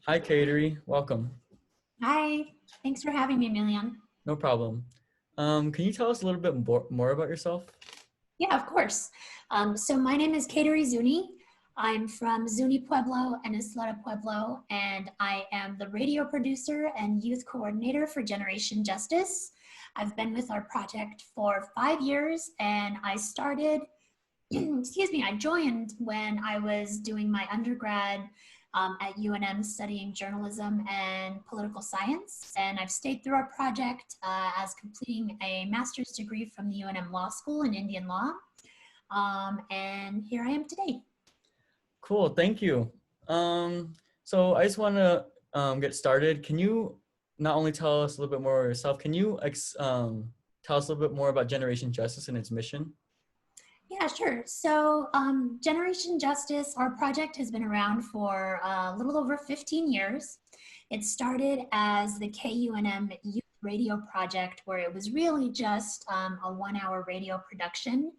Hi, Kateri. Welcome. Hi, thanks for having me, Emilian. No problem. Can you tell us a little bit more about yourself? Yeah, of course. So my name is Kateri Zuni. I'm from Zuni Pueblo and Isleta Pueblo, and I am the radio producer and youth coordinator for Generation Justice. I've been with our project for 5 years, and I started excuse me, I joined when I was doing my undergrad at UNM studying journalism and political science. And I've stayed through our project as completing a master's degree from the UNM Law School in Indian law. And here I am today. Cool, thank you. So I just want to get started. Can you not only tell us a little bit more about yourself, can you tell us a little bit more about Generation Justice and its mission? Yeah, sure. So Generation Justice, our project has been around for a little over 15 years. It started as the KUNM Youth Radio Project, where it was really just a 1 hour radio production.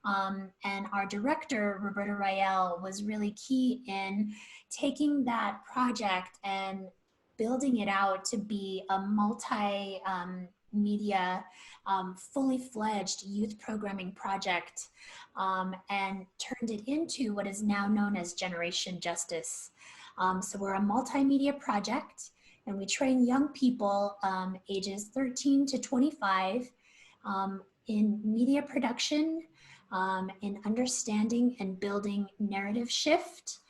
And our director, Roberta Rael, was really key in taking that project and building it out to be a multi media, fully fledged youth programming project, and turned it into what is now known as Generation Justice. So we're a multimedia project, and we train young people ages 13 to 25 in media production, in understanding and building narrative shift,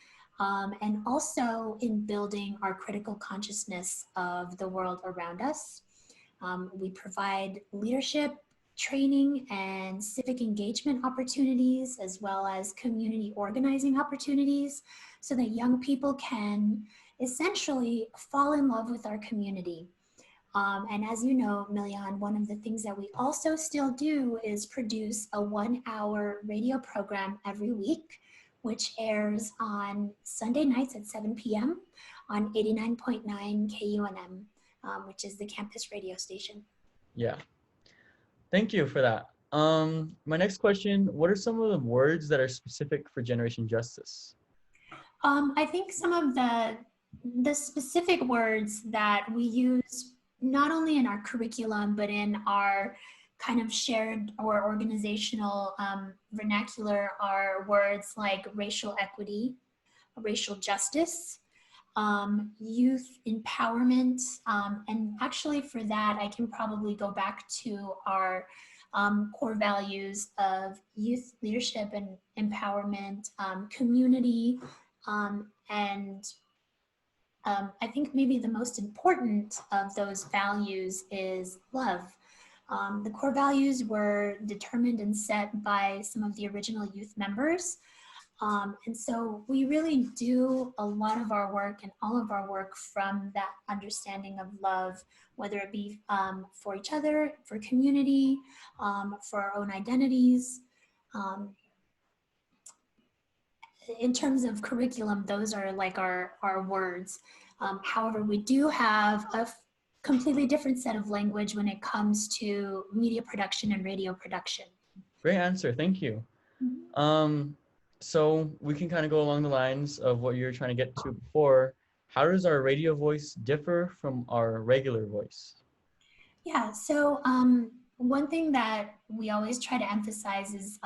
and also in building our critical consciousness of the world around us. We provide leadership, training, and civic engagement opportunities, as well as community organizing opportunities, so that young people can essentially fall in love with our community. And as you know, Milian, one of the things that we also still do is produce a 1 hour radio program every week, which airs on Sunday nights at 7 p.m. on 89.9 KUNM, which is the campus radio station. Yeah, thank you for that. My next question, what are some of the words that are specific for Generation Justice? I think some of the specific words that we use not only in our curriculum but in our kind of shared or organizational vernacular are words like racial equity, racial justice, youth empowerment, and actually for that I can probably go back to our core values of youth leadership and empowerment, community, and I think maybe the most important of those values is love. The core values were determined and set by some of the original youth members. And so we really do a lot of our work and all of our work from that understanding of love, whether it be for each other, for community, for our own identities. In terms of curriculum, those are like our words. However, we do have a completely different set of language when it comes to media production and radio production. Great answer, thank you. So we can kind of go along the lines of what you're trying to get to before. How does our radio voice differ from our regular voice? Yeah, so one thing that we always try to emphasize is,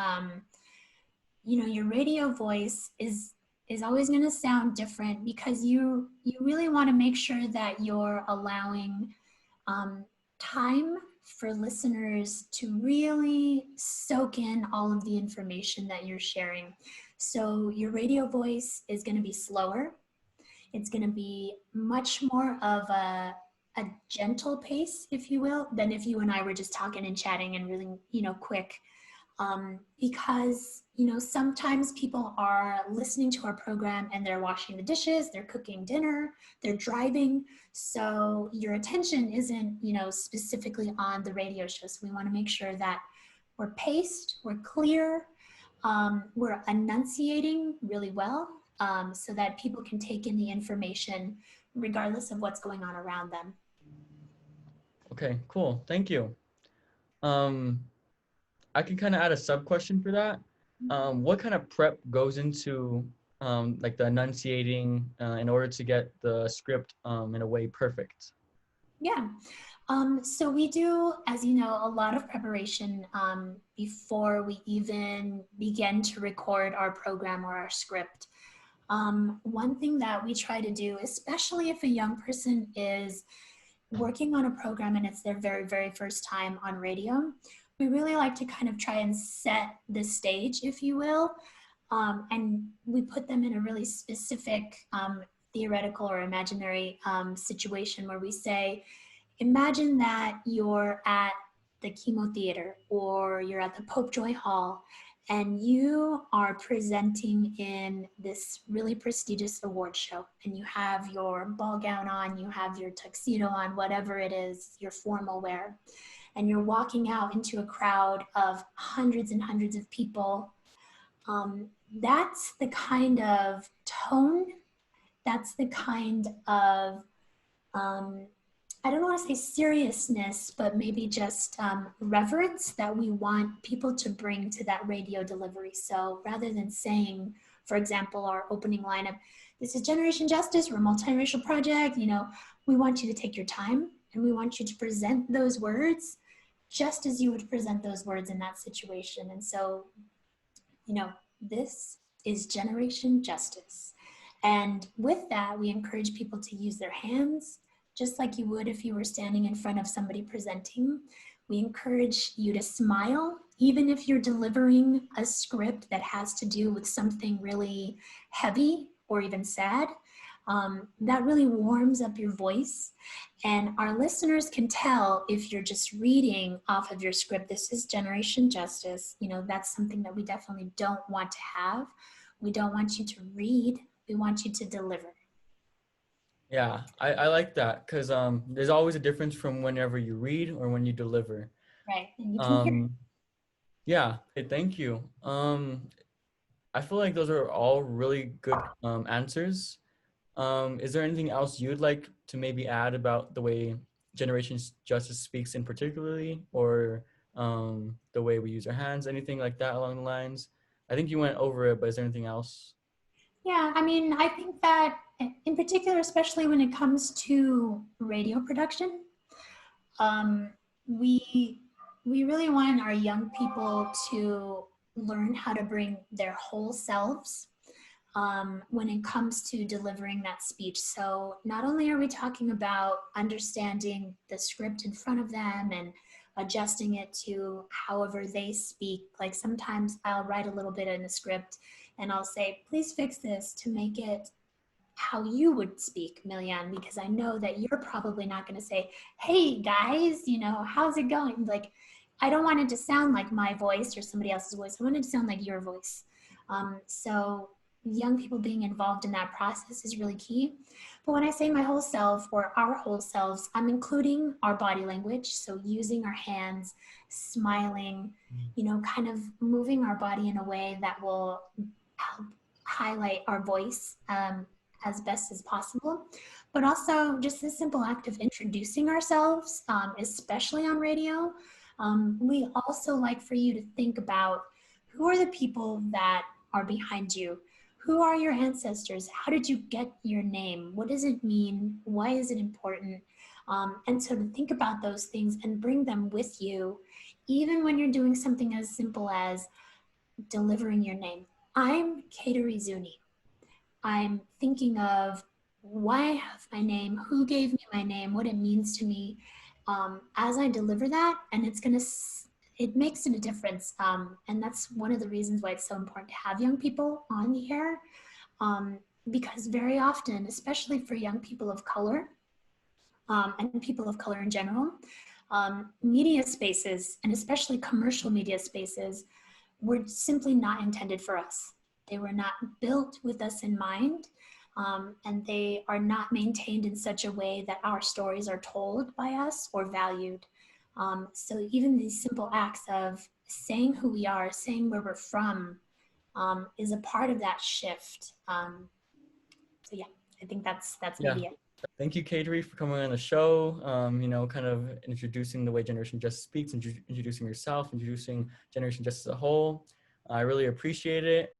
your radio voice is always going to sound different because you really want to make sure that you're allowing time for listeners to really soak in all of the information that you're sharing. So your radio voice is going to be slower. It's going to be much more of a gentle pace, if you will, than if you and I were just talking and chatting and really, quick. Because, sometimes people are listening to our program and they're washing the dishes, they're cooking dinner, they're driving. So your attention isn't, specifically on the radio show. So we want to make sure that we're paced, we're clear, we're enunciating really well, so that people can take in the information regardless of what's going on around them. Okay, cool, thank you. I can kind of add a sub question for that. What kind of prep goes into like the enunciating in order to get the script in a way perfect? Yeah. So we do, as you know, a lot of preparation before we even begin to record our program or our script. One thing that we try to do, especially if a young person is working on a program and it's their very, very first time on radio, we really like to kind of try and set the stage, if you will. And we put them in a really specific theoretical or imaginary situation where we say, imagine that you're at the chemo theater or you're at the Pope Joy Hall and you are presenting in this really prestigious award show and you have your ball gown on, you have your tuxedo on, whatever it is, your formal wear, and you're walking out into a crowd of hundreds and hundreds of people. That's the kind of tone, that's the kind of um, I don't want to say seriousness, but maybe just reverence that we want people to bring to that radio delivery. So rather than saying, for example, our opening line of, this is Generation Justice, we're a multiracial project, you know, we want you to take your time and we want you to present those words just as you would present those words in that situation. And so, you know, this is Generation Justice. And with that, we encourage people to use their hands, just like you would if you were standing in front of somebody presenting. We encourage you to smile, even if you're delivering a script that has to do with something really heavy or even sad. That really warms up your voice. And our listeners can tell if you're just reading off of your script, this is Generation Justice. You know, that's something that we definitely don't want to have. We don't want you to read, we want you to deliver. Yeah, I like that because there's always a difference from whenever you read or when you deliver. Right. And you can hear it. Um, yeah, okay, thank you. I feel like those are all really good answers. Is there anything else you'd like to maybe add about the way Generation Justice speaks in particularly, or the way we use our hands, anything like that along the lines? I think you went over it, but is there anything else? Yeah, I mean, I think that in particular, especially when it comes to radio production, um, we we really want our young people to learn how to bring their whole selves when it comes to delivering that speech. So not only are we talking about understanding the script in front of them and adjusting it to however they speak, like sometimes I'll write a little bit in the script and I'll say, please fix this to make it how you would speak, Milian, because I know that you're probably not going to say, hey guys, you know, how's it going? Like, I don't want it to sound like my voice or somebody else's voice. I want it to sound like your voice. So young people being involved in that process is really key. But when I say my whole self or our whole selves, I'm including our body language. So using our hands, smiling, you know, kind of moving our body in a way that will help highlight our voice as best as possible. But also just the simple act of introducing ourselves, especially on radio. We also like for you to think about who are the people that are behind you? Who are your ancestors? How did you get your name? What does it mean? Why is it important? And so to think about those things and bring them with you, even when you're doing something as simple as delivering your name. I'm Kater Izuni. I'm thinking of why I have my name, who gave me my name, what it means to me as I deliver that. And it makes it a difference. And that's one of the reasons why it's so important to have young people on the air. Because very often, especially for young people of color and people of color in general, media spaces, and especially commercial media spaces, were simply not intended for us. They were not built with us in mind, and they are not maintained in such a way that our stories are told by us or valued. So even these simple acts of saying who we are, saying where we're from, is a part of that shift. So yeah, I think that's Yeah. maybe it. Thank you, Kateri, for coming on the show. You know, kind of introducing the way Generation Justice speaks, introducing yourself, introducing Generation Justice as a whole. I really appreciate it.